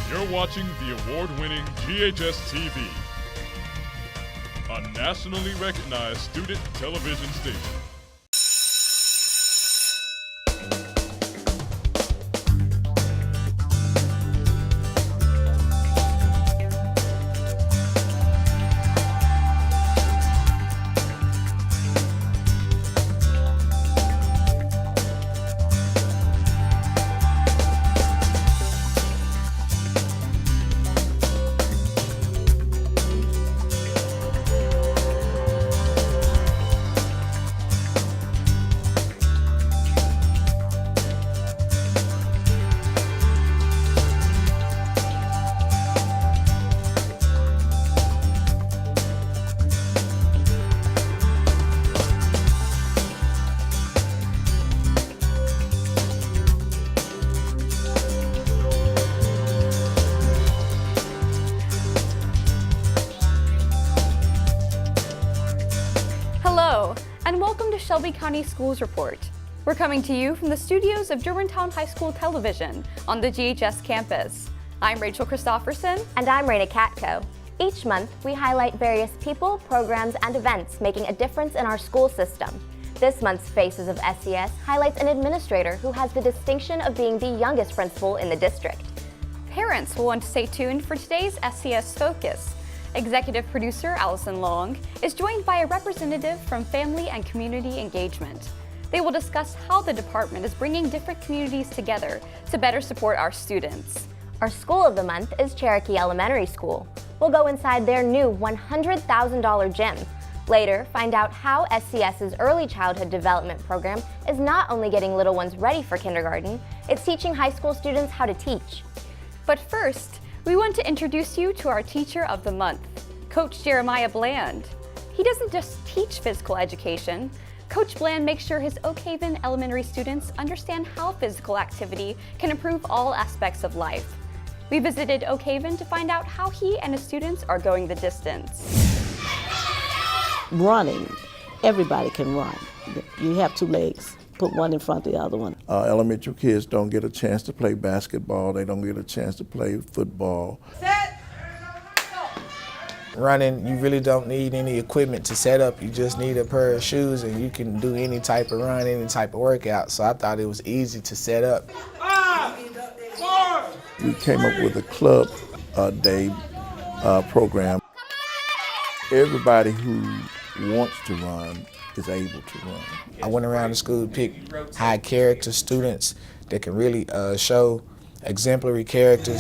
You're watching the award-winning GHS-TV, a nationally recognized student television station. Hello, and welcome to Shelby County Schools Report. We're coming to you from the studios of Germantown High School Television on the GHS campus. I'm Rachel Christopherson. And I'm Raina Katko. Each month, we highlight various people, programs, and events making a difference in our school system. This month's Faces of SCS highlights an administrator who has the distinction of being the youngest principal in the district. Parents will want to stay tuned for today's SCS Focus. Executive Producer Allison Long is joined by a representative from Family and Community Engagement. They will discuss how the department is bringing different communities together to better support our students. Our School of the Month is Cherokee Elementary School. We'll go inside their new $100,000 gym. Later, find out how SCS's Early Childhood Development Program is not only getting little ones ready for kindergarten, it's teaching high school students how to teach. But first, we want to introduce you to our Teacher of the Month, Coach Jeremiah Bland. He doesn't just teach physical education. Coach Bland makes sure his Oak Haven elementary students understand how physical activity can improve all aspects of life. We visited Oak Haven to find out how he and his students are going the distance. Running, everybody can run. You have two legs. Put one in front of the other one. Elementary kids don't get a chance to play basketball. They don't get a chance to play football. Set. Running, you really don't need any equipment to set up. You just need a pair of shoes and you can do any type of run, any type of workout. So I thought it was easy to set up. 5, 4. We came up with a club day program. Everybody who wants to run is able to run. I went around the school, picked high character students that can really show exemplary characters.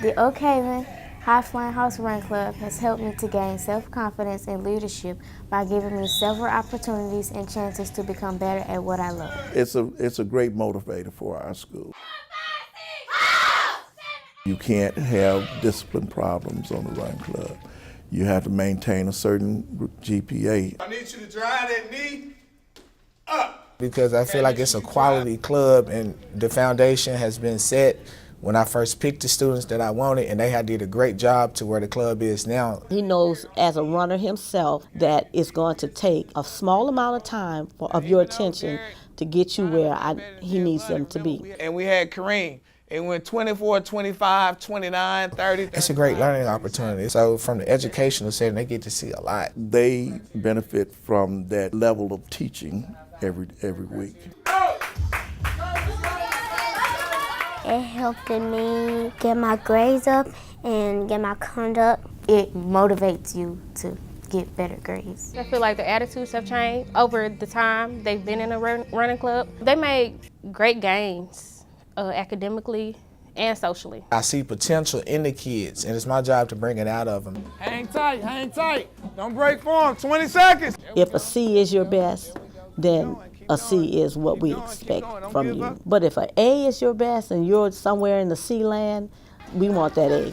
The Oak Haven High Flying House Run Club has helped me to gain self-confidence and leadership by giving me several opportunities and chances to become better at what I love. It's a great motivator for our school. You can't have discipline problems on the run club. You have to maintain a certain GPA. I need you to drive that knee up. Because I feel like it's a quality club and the foundation has been set when I first picked the students that I wanted, and they did a great job to where the club is now. He knows as a runner himself that it's going to take a small amount of time of your attention to get you where he needs them to be. And we had Kareem. It went 24, 25, 29, 30. It's a great learning opportunity. So from the educational setting, they get to see a lot. They benefit from that level of teaching every week. It helped me get my grades up and get my conduct. It motivates you to get better grades. I feel like the attitudes have changed over the time they've been in a running club. They made great gains academically and socially. I see potential in the kids, and it's my job to bring it out of them. Hang tight, hang tight. Don't break form, 20 seconds. If a C is your best, then a C is what we expect from you. But if an A is your best and you're somewhere in the C land, we want that A.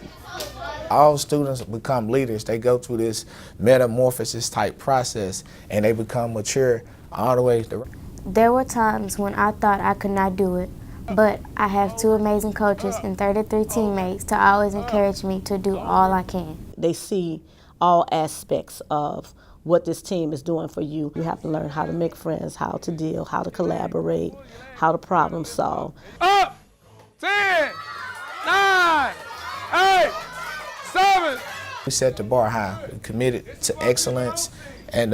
All students become leaders. They go through this metamorphosis type process and they become mature all the way through. There were times when I thought I could not do it, but I have two amazing coaches and 33 teammates to always encourage me to do all I can. They see all aspects of what this team is doing for you. You have to learn how to make friends, how to deal, how to collaborate, how to problem solve. Up, 10, 9, We set the bar high. We committed to excellence, and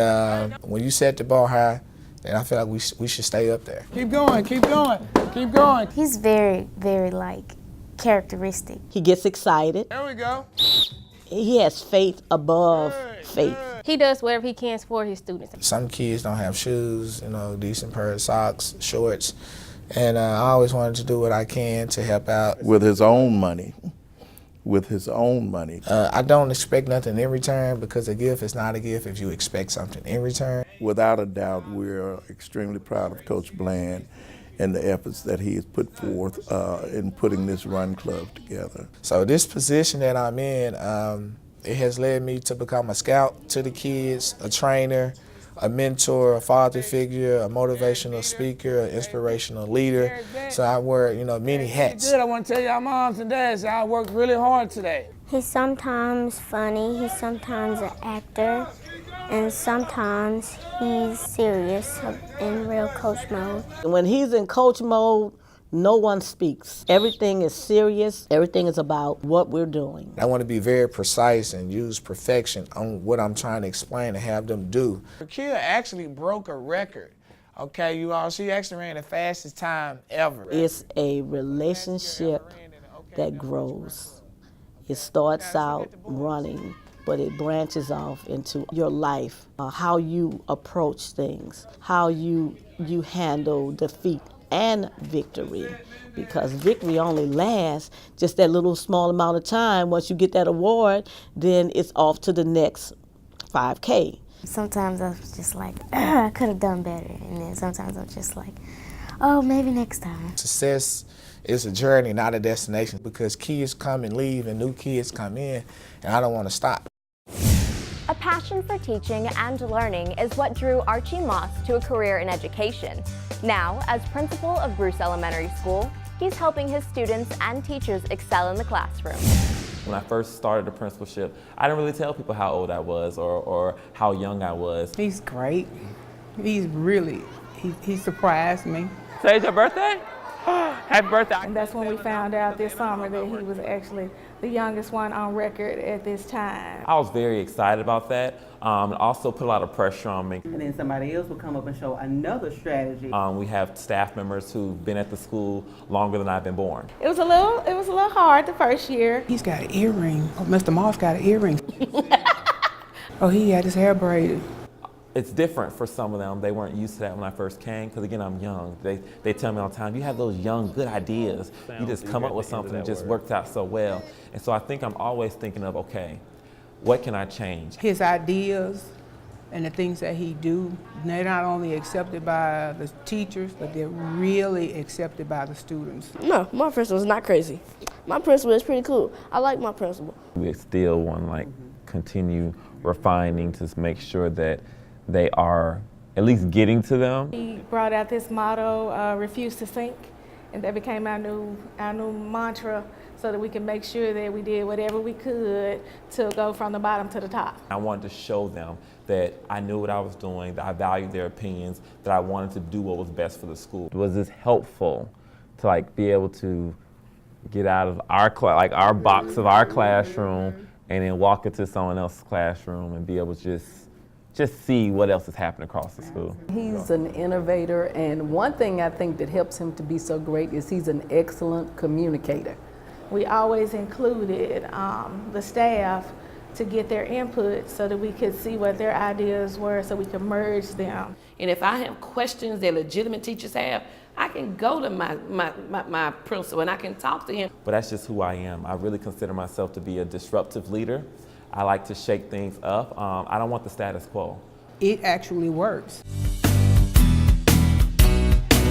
when you set the bar high, then I feel like we should stay up there. Keep going, keep going, keep going. He's very, very like characteristic. He gets excited. There we go. He has faith above faith. He does whatever he can for his students. Some kids don't have shoes, decent pair of socks, shorts, and I always wanted to do what I can to help out. With his own money. With his own money. I don't expect nothing in return, because a gift is not a gift if you expect something in return. Without a doubt, we're extremely proud of Coach Bland and the efforts that he has put forth in putting this run club together. So this position that I'm in, it has led me to become a scout to the kids, a trainer, a mentor, a father figure, a motivational speaker, an inspirational leader. So I wear, many hats. Good, I want to tell y'all moms and dads, y'all worked really hard today. He's sometimes funny, he's sometimes an actor, and sometimes he's serious in real coach mode. When he's in coach mode, no one speaks. Everything is serious. Everything is about what we're doing. I want to be very precise and use perfection on what I'm trying to explain and have them do. Kia actually broke a record. Okay, you all, she actually ran the fastest time ever. It's a relationship that grows. It starts out running, but it branches off into your life, how you approach things, how you handle defeat and victory, because victory only lasts just that little small amount of time. Once you get that award, then it's off to the next 5K. Sometimes I was just like, I could have done better, and then sometimes I'm just like, oh, maybe next time. Success is a journey, not a destination, because kids come and leave and new kids come in, and I don't want to stop. A passion for teaching and learning is what drew Archie Moss to a career in education. Now, as principal of Bruce Elementary School, he's helping his students and teachers excel in the classroom. When I first started the principalship, I didn't really tell people how old I was or how young I was. He's great. He's really, he surprised me. Today's your birthday? Happy birthday. And that's when we found out this summer that he was actually the youngest one on record at this time. I was very excited about that. It also put a lot of pressure on me. And then somebody else would come up and show another strategy. We have staff members who've been at the school longer than I've been born. It was a little hard the first year. He's got an earring. Oh, Mr. Moss got an earring. Oh, he had his hair braided. It's different for some of them. They weren't used to that when I first came, because again, I'm young. They tell me all the time, you have those young, good ideas. You just come up with something that just worked out so well. And so I think I'm always thinking of, okay, what can I change? His ideas and the things that he do, they're not only accepted by the teachers, but they're really accepted by the students. No, my principal is not crazy. My principal is pretty cool. I like my principal. We still want to continue refining to make sure that they are at least getting to them. He brought out this motto, refuse to sink, and that became our new mantra, so that we can make sure that we did whatever we could to go from the bottom to the top. I wanted to show them that I knew what I was doing, that I valued their opinions, that I wanted to do what was best for the school. Was this helpful to be able to get out of our our box of our classroom and then walk into someone else's classroom and be able to just see what else is happening across the school. He's an innovator, and one thing I think that helps him to be so great is he's an excellent communicator. We always included the staff to get their input so that we could see what their ideas were, so we could merge them. And if I have questions that legitimate teachers have, I can go to my principal and I can talk to him. But that's just who I am. I really consider myself to be a disruptive leader. I like to shake things up. I don't want the status quo. It actually works.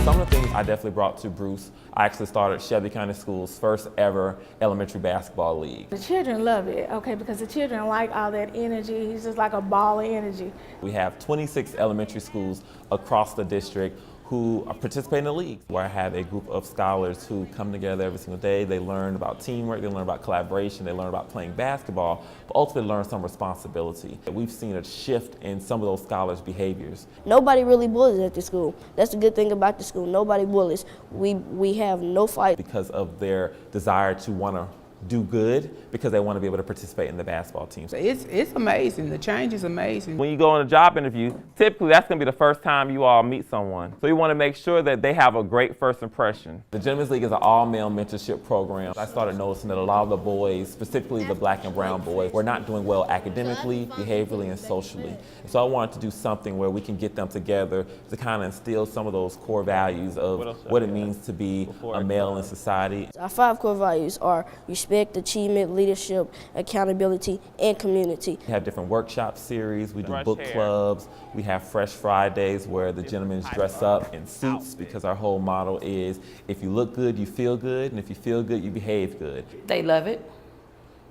Some of the things I definitely brought to Bruce, I actually started Shelby County Schools' first ever elementary basketball league. The children love it, okay, because the children like all that energy. He's just like a ball of energy. We have 26 elementary schools across the district who participate in the league, where I have a group of scholars who come together every single day. They learn about teamwork, they learn about collaboration, they learn about playing basketball, but ultimately learn some responsibility. We've seen a shift in some of those scholars' behaviors. Nobody really bullies at the school. That's the good thing about the school. Nobody bullies. We have no fight. Because of their desire to want to do good because they want to be able to participate in the basketball team. It's amazing. The change is amazing. When you go on a job interview, typically that's going to be the first time you all meet someone. So you want to make sure that they have a great first impression. The Gentlemen's League is an all-male mentorship program. I started noticing that a lot of the boys, specifically the black and brown boys, were not doing well academically, behaviorally, and socially. And so I wanted to do something where we can get them together to kind of instill some of those core values of what it means to be a male in society. Our 5 core values are respect, achievement, leadership, accountability, and community. We have different workshop series, we do book clubs, we have Fresh Fridays where the gentlemen dress up in suits because our whole motto is if you look good, you feel good, and if you feel good, you behave good. They love it.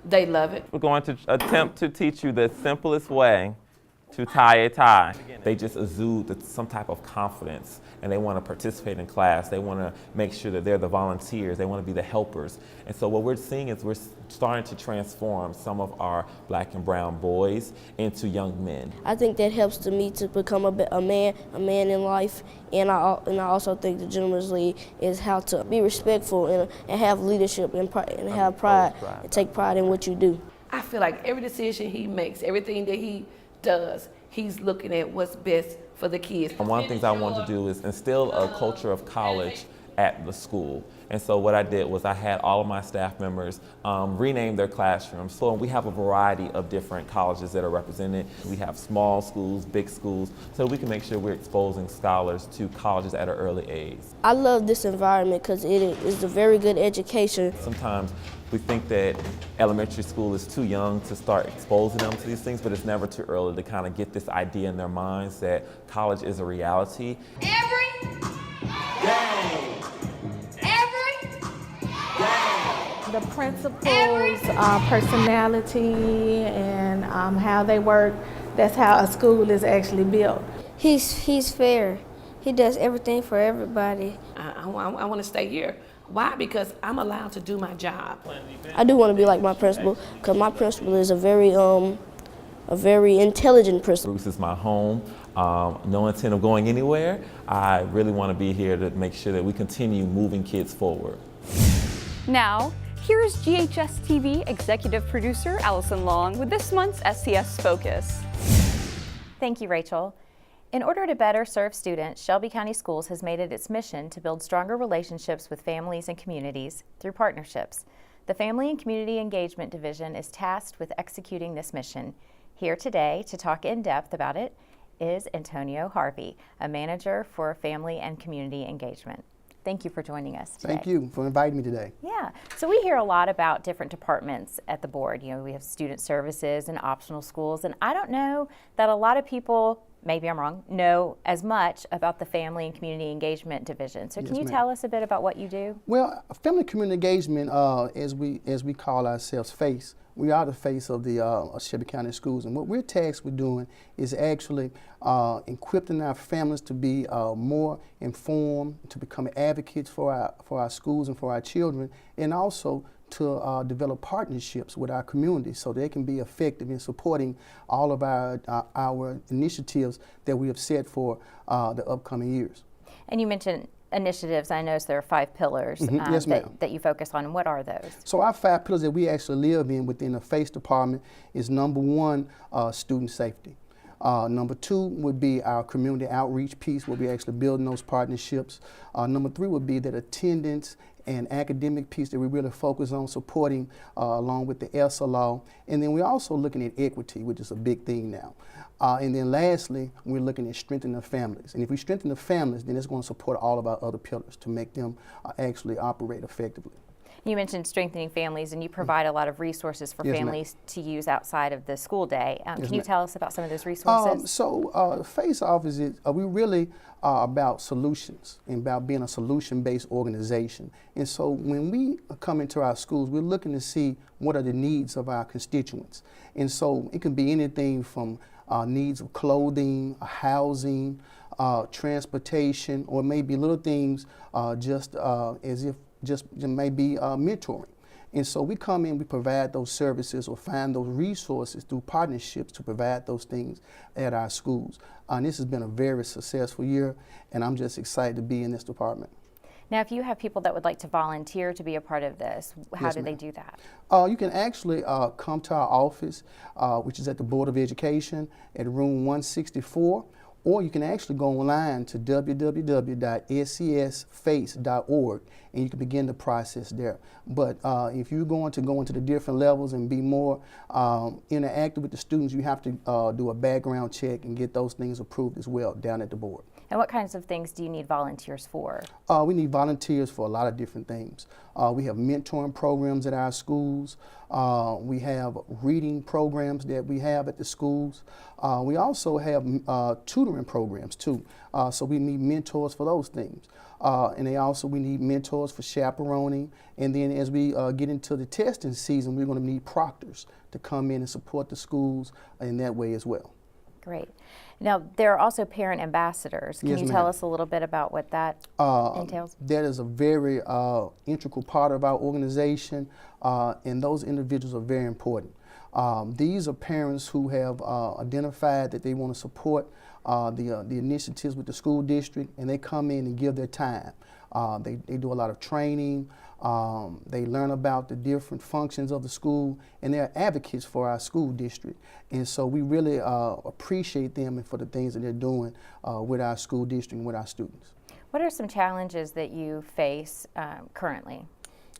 They love it. We're going to attempt to teach you the simplest way to tie a tie. They just exude some type of confidence, and they want to participate in class. They want to make sure that they're the volunteers. They want to be the helpers. And so what we're seeing is we're starting to transform some of our black and brown boys into young men. I think that helps me to become a man in life, and I also think the Gentlemen's League is how to be respectful and have leadership and have pride and take pride in what you do. I feel like every decision he makes, everything that he does, he's looking at what's best for the kids. And one of the things I wanted to do is instill a culture of college at the school. And so what I did was I had all of my staff members rename their classrooms. So we have a variety of different colleges that are represented. We have small schools, big schools, so we can make sure we're exposing scholars to colleges at an early age. I love this environment because it is a very good education. Sometimes we think that elementary school is too young to start exposing them to these things, but it's never too early to kind of get this idea in their minds that college is a reality. The principals' personality and how they work, that's how a school is actually built. He's fair. He does everything for everybody. I want to stay here. Why? Because I'm allowed to do my job. I do want to be like my principal because my principal is a very intelligent principal. This is my home. No intent of going anywhere. I really want to be here to make sure that we continue moving kids forward. Now, here's GHS-TV Executive Producer Allison Long with this month's SCS Focus. Thank you, Rachel. In order to better serve students, Shelby County Schools has made it its mission to build stronger relationships with families and communities through partnerships. The Family and Community Engagement Division is tasked with executing this mission. Here today to talk in depth about it is Antonio Harvey, a manager for Family and Community Engagement. Thank you for joining us today. Thank you for inviting me today. Yeah, so we hear a lot about different departments at the board. You know, we have student services and optional schools, and I don't know that a lot of people, maybe I'm wrong, know as much about the Family and Community Engagement Division. So can you tell us a bit about what you do? Well, Family and Community Engagement, as we call ourselves FACE, we are the face of the Shelby County Schools, and what we're tasked with doing is actually equipping our families to be more informed, to become advocates for our schools and for our children, and also to develop partnerships with our community so they can be effective in supporting all of our initiatives that we have set for the upcoming years. And you mentioned initiatives. I noticed there are 5 pillars Yes, that you focus on. And what are those? So our 5 pillars that we actually live in within the FACE department is number 1, student safety. Number 2 would be our community outreach piece where we actually building those partnerships. Number 3 would be that attendance and academic piece that we really focus on supporting along with the ESSA law. And then we're also looking at equity, which is a big thing now. And then lastly, we're looking at strengthening the families. And if we strengthen the families, then it's going to support all of our other pillars to make them actually operate effectively. You mentioned strengthening families, and you provide a lot of resources for families to use outside of the school day. Can you tell us about some of those resources? FACE Office is, we really are about solutions and about being a solution-based organization. And so when we come into our schools, we're looking to see what are the needs of our constituents. And so it can be anything from needs of clothing, housing, transportation, or maybe little things just maybe mentoring. And so we come in, we provide those services or find those resources through partnerships to provide those things at our schools. And this has been a very successful year, and I'm just excited to be in this department. Now, if you have people that would like to volunteer to be a part of this, how Yes, do they ma'am. do that? You can actually come to our office, which is at the Board of Education at room 164, or you can actually go online to www.scsface.org and you can begin the process there. But if you're going to go into the different levels and be more interactive with the students, you have to do a background check and get those things approved as well down at the board. And what kinds of things do you need volunteers for? We need volunteers for a lot of different things. We have mentoring programs at our schools. We have reading programs that we have at the schools. We also have tutoring programs too. So we need mentors for those things. And we need mentors for chaperoning. And then as we get into the testing season, we're going to need proctors to come in and support the schools in that way as well. Great. Now, there are also parent ambassadors. Can Yes, you ma'am. tell us a little bit about what that entails? That is a very integral part of our organization, and those individuals are very important. These are parents who have identified that they want to support the initiatives with the school district, and they come in and give their time. They do a lot of training. They learn about the different functions of the school, and they're advocates for our school district. And so we really appreciate them and for the things that they're doing with our school district and with our students. What are some challenges that you face currently?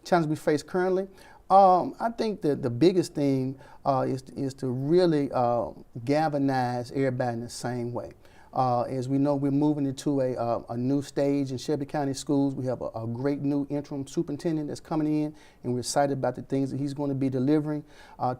Challenges we face currently? I think that the biggest thing is to really galvanize everybody in the same way. As we know, we're moving into a new stage in Shelby County Schools. We have a great new interim superintendent that's coming in, and we're excited about the things that he's going to be delivering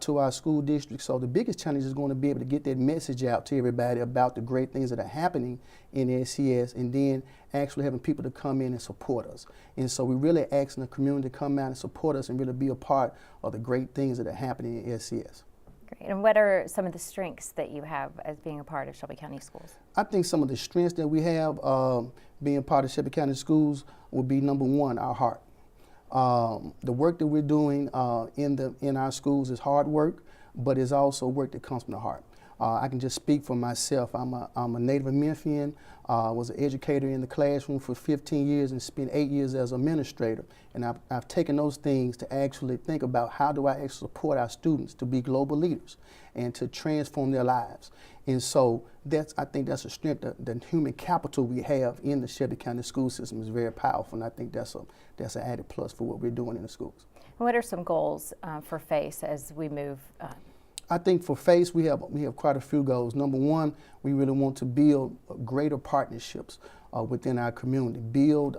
to our school district. So the biggest challenge is going to be able to get that message out to everybody about the great things that are happening in SCS, and then actually having people to come in and support us. And so we're really asking the community to come out and support us and really be a part of the great things that are happening in SCS. Great. And what are some of the strengths that you have as being a part of Shelby County Schools? I think some of the strengths that we have being part of Shelby County Schools would be, number one, our heart. The work that we're doing in our schools is hard work, but it's also work that comes from the heart. I can just speak for myself. I'm a native Memphian, was an educator in the classroom for 15 years and spent 8 years as an administrator. And I've taken those things to actually think about how do I actually support our students to be global leaders and to transform their lives. And so I think that's a strength. The human capital we have in the Shelby County school system is very powerful, and I think that's an added plus for what we're doing in the schools. And what are some goals for FACE as we move? I think for FACE, we have quite a few goals. Number one, we really want to build greater partnerships within our community, build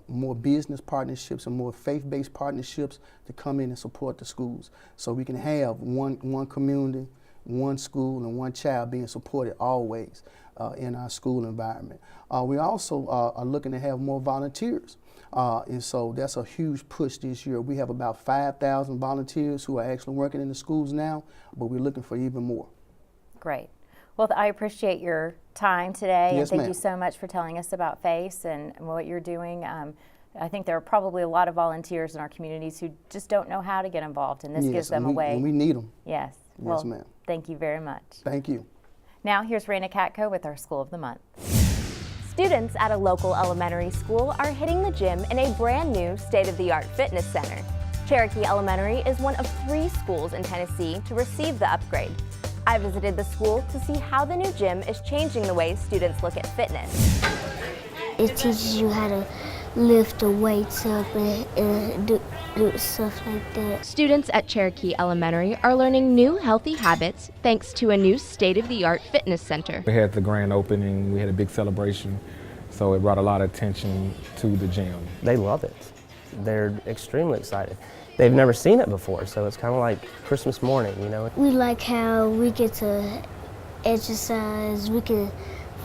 more business partnerships and more faith-based partnerships to come in and support the schools, so we can have one community, one school, and one child being supported always in our school environment. We also are looking to have more volunteers. And so that's a huge push this year. We have about 5,000 volunteers who are actually working in the schools now, but we're looking for even more. Great. Well, I appreciate your time today. Yes, and thank ma'am. you so much for telling us about FACE and what you're doing. I think there are probably a lot of volunteers in our communities who just don't know how to get involved, and this gives them a way. And we need them. Yes. Yes, Well, ma'am. thank you very much. Thank you. Now here's Raina Katko with our School of the Month. Students at a local elementary school are hitting the gym in a brand new state-of-the-art fitness center. Cherokee Elementary is one of 3 schools in Tennessee to receive the upgrade. I visited the school to see how the new gym is changing the way students look at fitness. It teaches you how to lift the weights up and do stuff like that. Students at Cherokee Elementary are learning new healthy habits thanks to a new state-of-the-art fitness center. We had the grand opening, we had a big celebration, so it brought a lot of attention to the gym. They love it. They're extremely excited. They've never seen it before, so it's kind of like Christmas morning, you know? We like how we get to exercise, we can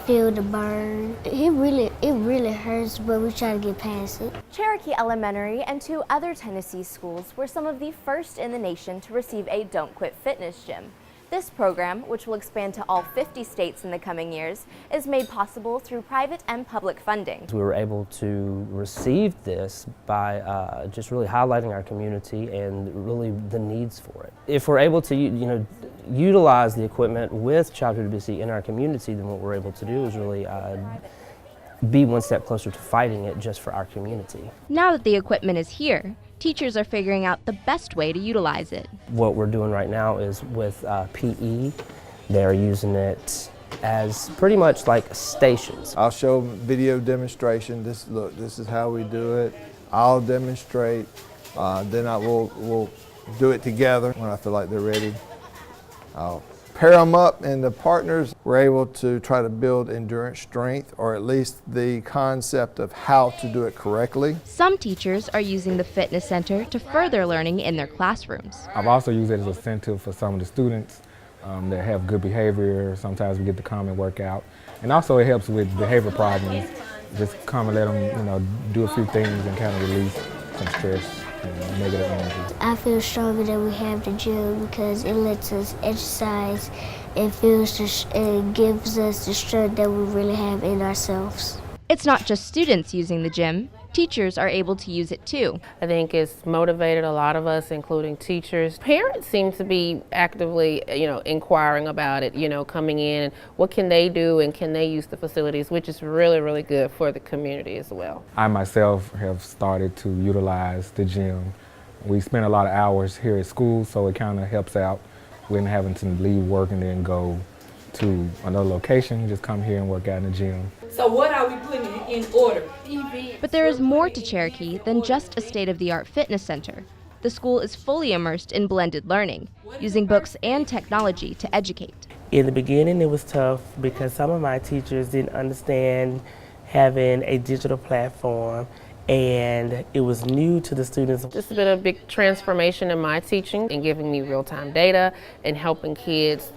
feel the burn. It really hurts, but we try to get past it. Cherokee Elementary and 2 other Tennessee schools were some of the first in the nation to receive a Don't Quit Fitness gym. This program, which will expand to all 50 states in the coming years, is made possible through private and public funding. We were able to receive this by just really highlighting our community and really the needs for it. If we're able to, utilize the equipment with childhood obesity in our community, then what we're able to do is really be one step closer to fighting it just for our community. Now that the equipment is here, teachers are figuring out the best way to utilize it. What we're doing right now is with PE, they're using it as pretty much like stations. I'll show them video demonstration. Look, this is how we do it. I'll demonstrate, then we'll do it together when I feel like they're ready. I'll pair them up, and the partners were able to try to build endurance strength, or at least the concept of how to do it correctly. Some teachers are using the fitness center to further learning in their classrooms. I've also used it as an incentive for some of the students that have good behavior. Sometimes we get to come and work out. And also it helps with behavior problems. Just come and let them, do a few things and kind of release some stress and negative energy. I feel stronger that we have the gym because it lets us exercise and it gives us the strength that we really have in ourselves. It's not just students using the gym. Teachers are able to use it too. I think it's motivated a lot of us, including teachers. Parents seem to be actively, inquiring about it, coming in and what can they do and can they use the facilities, which is really, really good for the community as well. I myself have started to utilize the gym. We spend a lot of hours here at school, so it kind of helps out when having to leave work and then go to another location. Just come here and work out in the gym. So what are we putting in order? But there is more to Cherokee than just a state-of-the-art fitness center. The school is fully immersed in blended learning, using books and technology to educate. In the beginning, it was tough because some of my teachers didn't understand having a digital platform, and it was new to the students. This has been a big transformation in my teaching and giving me real-time data and helping kids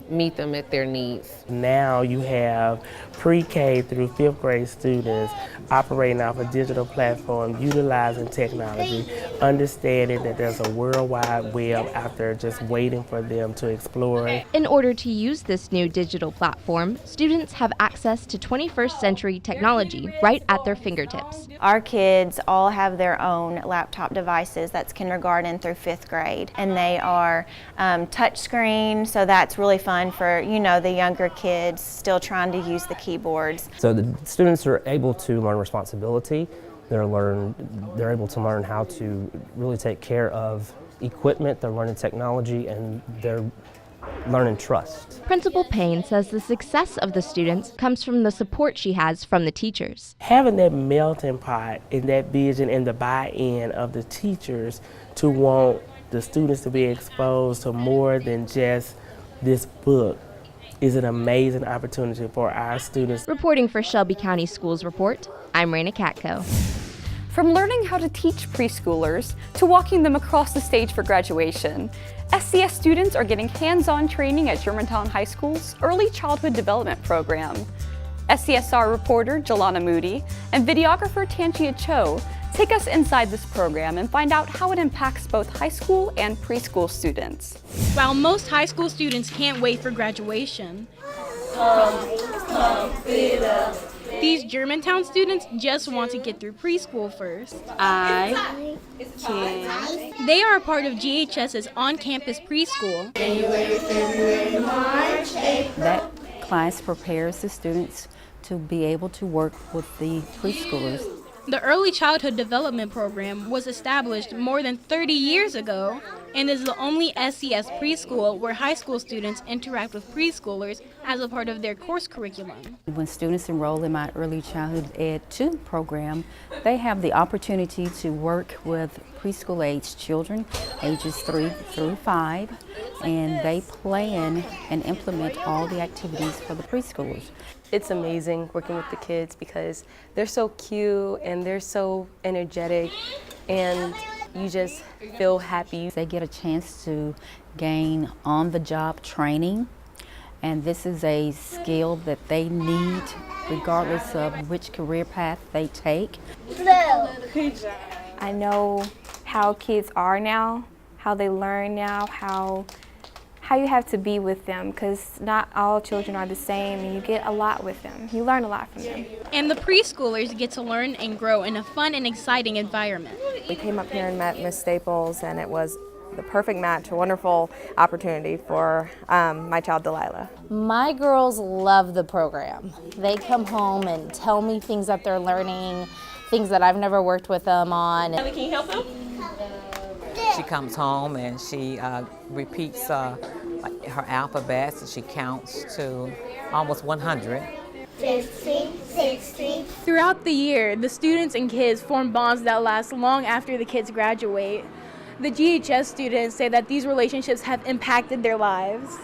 meet them at their needs. Now you have pre-K through 5th grade students operating off a digital platform, utilizing technology, understanding that there's a world wide web out there just waiting for them to explore. In order to use this new digital platform, students have access to 21st century technology right at their fingertips. Our kids all have their own laptop devices. That's kindergarten through 5th grade, and they are touchscreen, so that's really fun for the younger kids still trying to use the keyboards. So the students are able to learn responsibility. They're able to learn how to really take care of equipment. They're learning technology, and they're learning trust. Principal Payne says the success of the students comes from the support she has from the teachers. Having that melting pot and that vision and the buy-in of the teachers to want the students to be exposed to more than just this book is an amazing opportunity for our students. Reporting for Shelby County Schools Report, I'm Raina Katko. From learning how to teach preschoolers to walking them across the stage for graduation, SCS students are getting hands-on training at Germantown High School's Early Childhood Development Program. SCSR reporter Jelana Moody and videographer Tangia Cho take us inside this program and find out how it impacts both high school and preschool students. While most high school students can't wait for graduation, these Germantown students just want to get through preschool first. I can. They are a part of GHS's on-campus preschool. January, February, March, April. That class prepares the students to be able to work with the preschoolers. The Early Childhood Development Program was established more than 30 years ago and is the only SCS preschool where high school students interact with preschoolers as a part of their course curriculum. When students enroll in my Early Childhood Ed 2 program, they have the opportunity to work with preschool-age children, ages 3 through 5, and they plan and implement all the activities for the preschoolers. It's amazing working with the kids because they're so cute and they're so energetic, and you just feel happy. They get a chance to gain on-the-job training, and this is a skill that they need regardless of which career path they take. I know how kids are now, how they learn now, how you have to be with them, because not all children are the same, and you get a lot with them. You learn a lot from them. And the preschoolers get to learn and grow in a fun and exciting environment. We came up here and met Miss Staples, and it was the perfect match, a wonderful opportunity for my child Delilah. My girls love the program. They come home and tell me things that they're learning, things that I've never worked with them on. Can you help them? She comes home and she repeats like her alphabets, and she counts to almost 100. 15, 16. Throughout the year, the students and kids form bonds that last long after the kids graduate. The GHS students say that these relationships have impacted their lives.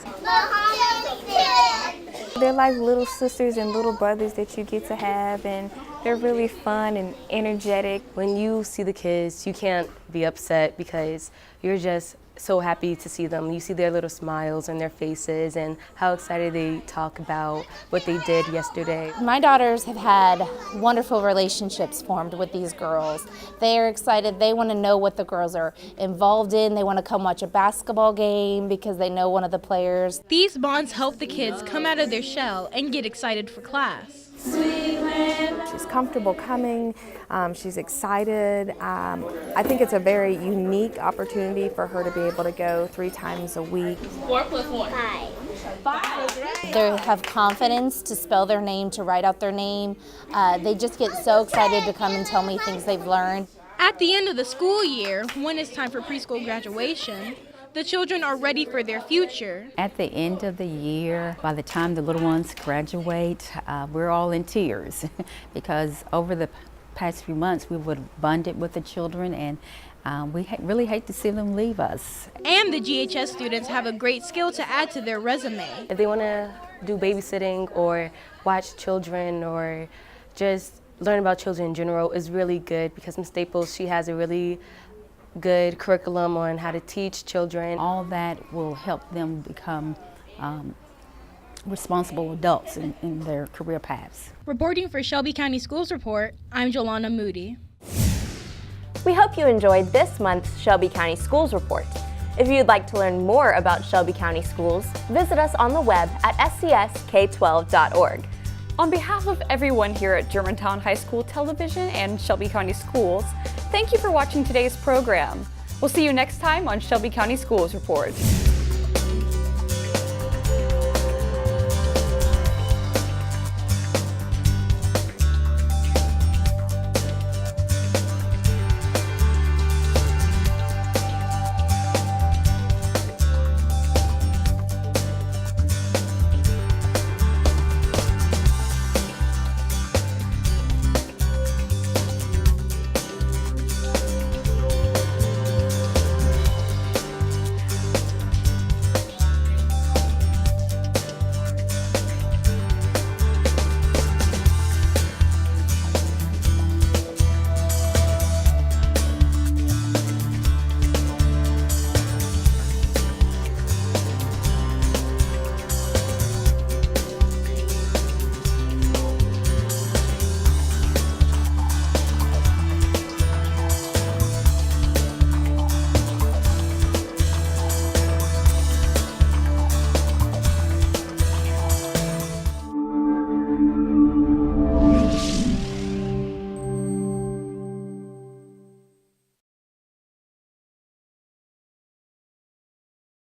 They're like little sisters and little brothers that you get to have, and they're really fun and energetic. When you see the kids, you can't be upset because you're just so happy to see them. You see their little smiles on their faces and how excited they talk about what they did yesterday. My daughters have had wonderful relationships formed with these girls. They are excited. They want to know what the girls are involved in. They want to come watch a basketball game because they know one of the players. These bonds help the kids come out of their shell and get excited for class. She's comfortable coming, she's excited. I think it's a very unique opportunity for her to be able to go 3 times a week. 4 plus 1. 5. They have confidence to spell their name, to write out their name. They just get so excited to come and tell me things they've learned. At the end of the school year, when it's time for preschool graduation, the children are ready for their future. At the end of the year, by the time the little ones graduate, we're all in tears because over the past few months we would bonded with the children, and we really hate to see them leave us. And the GHS students have a great skill to add to their resume. If they want to do babysitting or watch children or just learn about children in general, is really good because Ms. Staples, she has a really good curriculum on how to teach children. All that will help them become responsible adults in their career paths. Reporting for Shelby County Schools Report, I'm Jolana Moody. We hope you enjoyed this month's Shelby County Schools Report. If you'd like to learn more about Shelby County Schools, visit us on the web at scsk12.org. On behalf of everyone here at Germantown High School Television and Shelby County Schools, thank you for watching today's program. We'll see you next time on Shelby County Schools Report.